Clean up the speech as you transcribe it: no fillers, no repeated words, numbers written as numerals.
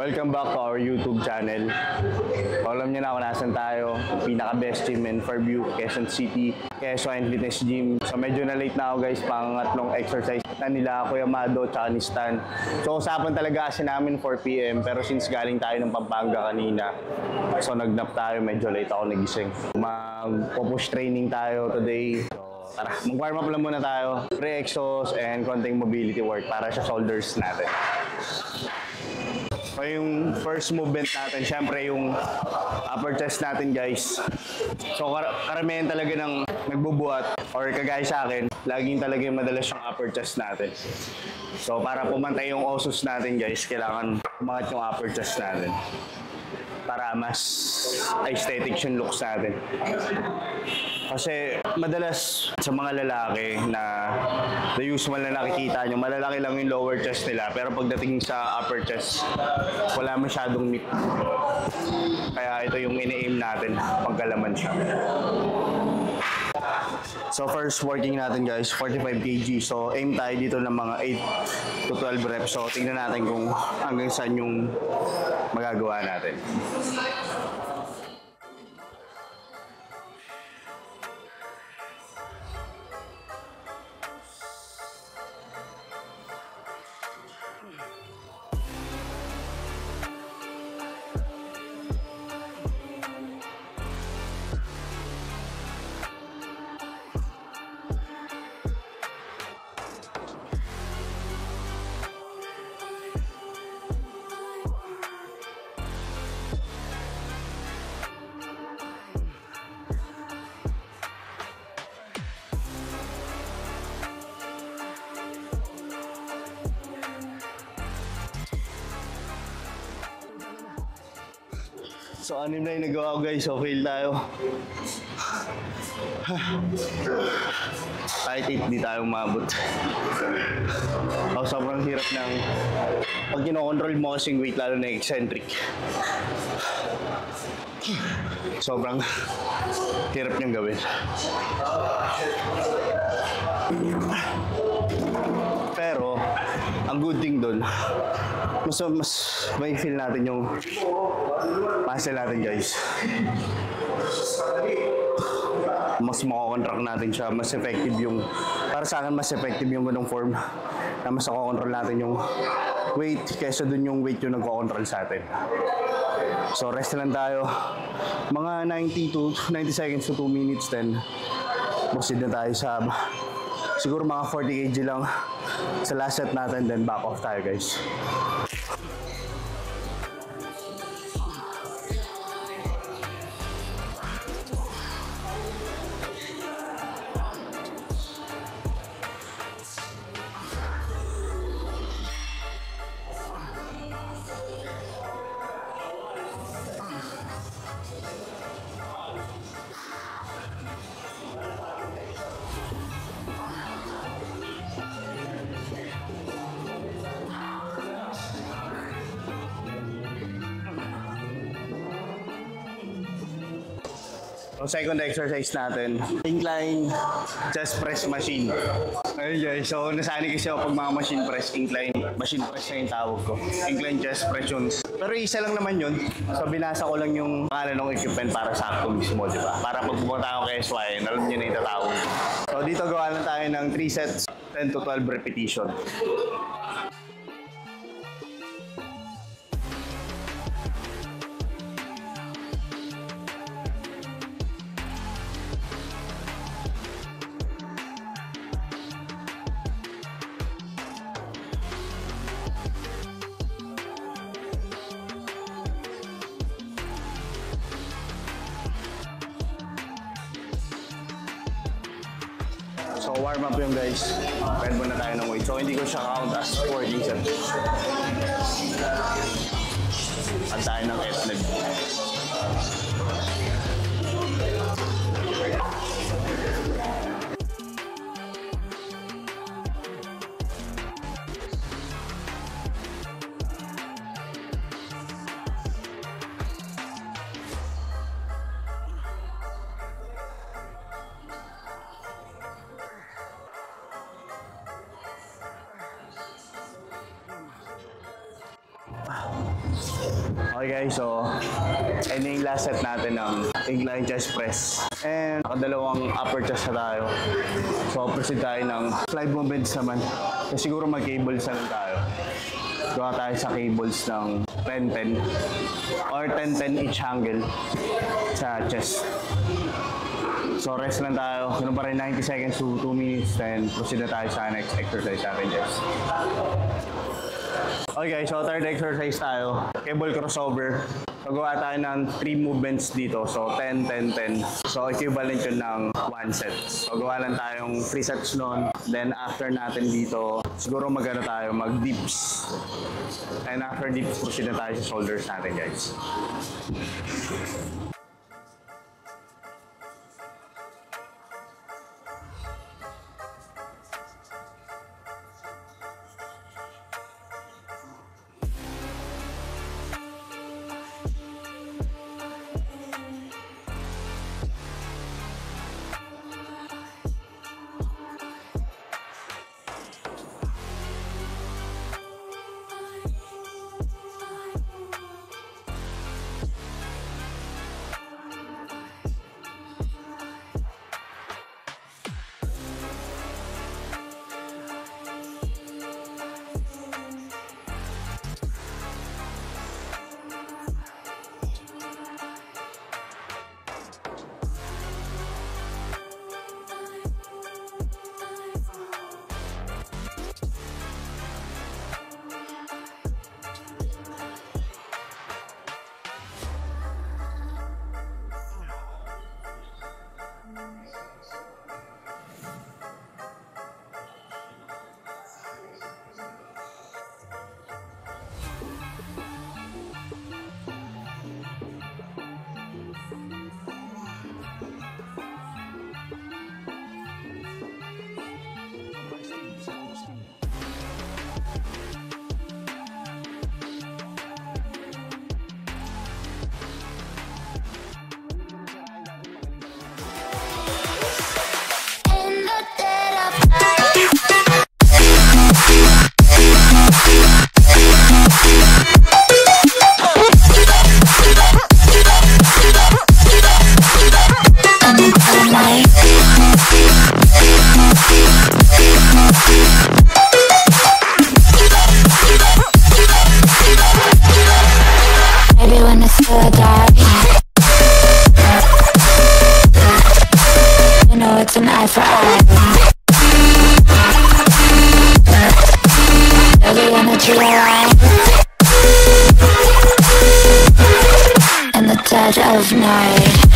Welcome back to our YouTube channel. Alam niyo na kung nasan tayo. Pinaka-best gym in Fairview, Quezon City, Quezon Fitness Gym. So medyo na late na ako guys, pangatlong exercise na nila Kuya Mado tsaka ni Stan. So usapan talaga kasi namin 4 PM pero since galing tayo ng Pampanga kanina, so nagnap tayo, medyo late ako nagising. Mag-push training tayo today. So tara, mag-warm up lang muna tayo. Pre-exos and konting mobility work para sa shoulders natin. So yung first movement natin, syempre yung upper chest natin guys. So karamihan talaga ng nagbubuhat or kagaya sa akin, laging talaga yung madalas yung upper chest natin. So para pumantay yung osos natin guys, kailangan umangat yung upper chest natin para mas aesthetic yung looks natin. Kasi madalas sa mga lalaki na the usual na nakikita nyo, malalaki lang yung lower chest nila, pero pagdating sa upper chest, wala masyadong meat. Kaya ito yung ini-aim natin, pagkalaman siya. So first working natin guys, 45 kg. So aim tayo dito ng mga 8 to 12 reps. So tingnan natin kung hanggang saan yung magagawa natin. So, anim na yung nagawa ko guys. So, fail tayo. Kahit 8, di tayo umabot. Sobrang hirap ng pag kinokontrol mo kasing weight, lalo na eccentric. Sobrang hirap niyang gawin. Pero, ang good thing doon, mas may feel natin yung muscle natin guys. Mas makakontract natin siya, mas effective yung, para sa akin mas effective yung ganung form na mas makakontrol natin yung weight kaysa dun yung weight yung nagko-control sa atin. So rest lang tayo, mga 90 seconds to 2 minutes, then proceed na tayo sa siguro mga 40 kg lang sa last set natin, then back off tayo guys. So second exercise natin, incline chest press machine. Ayun guys, so nasanay kasi ako pag mga machine press, incline machine press na yung tawag ko. Incline chest press yun. Pero isa lang naman yun. So binasa ko lang yung pangalan ng equipment para sa ako mismo, di ba? Para pag pumunta ako kay SY, alam nyo na yung tatawag. So dito gawa lang tayo ng 3 sets, 10 to 12 repetition. So warm up yung guys. Pwede muna tayo ng weight. So hindi ko siya count as 40 sets. At tayo ng S-leg. Okay guys, so ayun na yung last set natin ng incline chest press. And nakadalawang upper chest na tayo. So proceed tayo ng slide movements naman. So siguro mag-cables na lang tayo. Gawa tayo sa cables ng 10-10 or 10-10 each angle sa chest. So rest lang tayo. Ganun pa rin 90 seconds to 2 minutes. Then proceed na tayo sa next exercise natin guys. Okay guys, so third exercise tayo. Cable crossover. So gawa tayo ng 3 movements dito. So 10, 10, 10. So equivalent yun ng 1 set. So gawa lang tayong 3 sets nun. Then after natin dito, siguro magano tayo, mag-dips. And after dips, proceed na tayo sa shoulders natin guys. It's an eye for eye. Every energy alive, and the touch of night.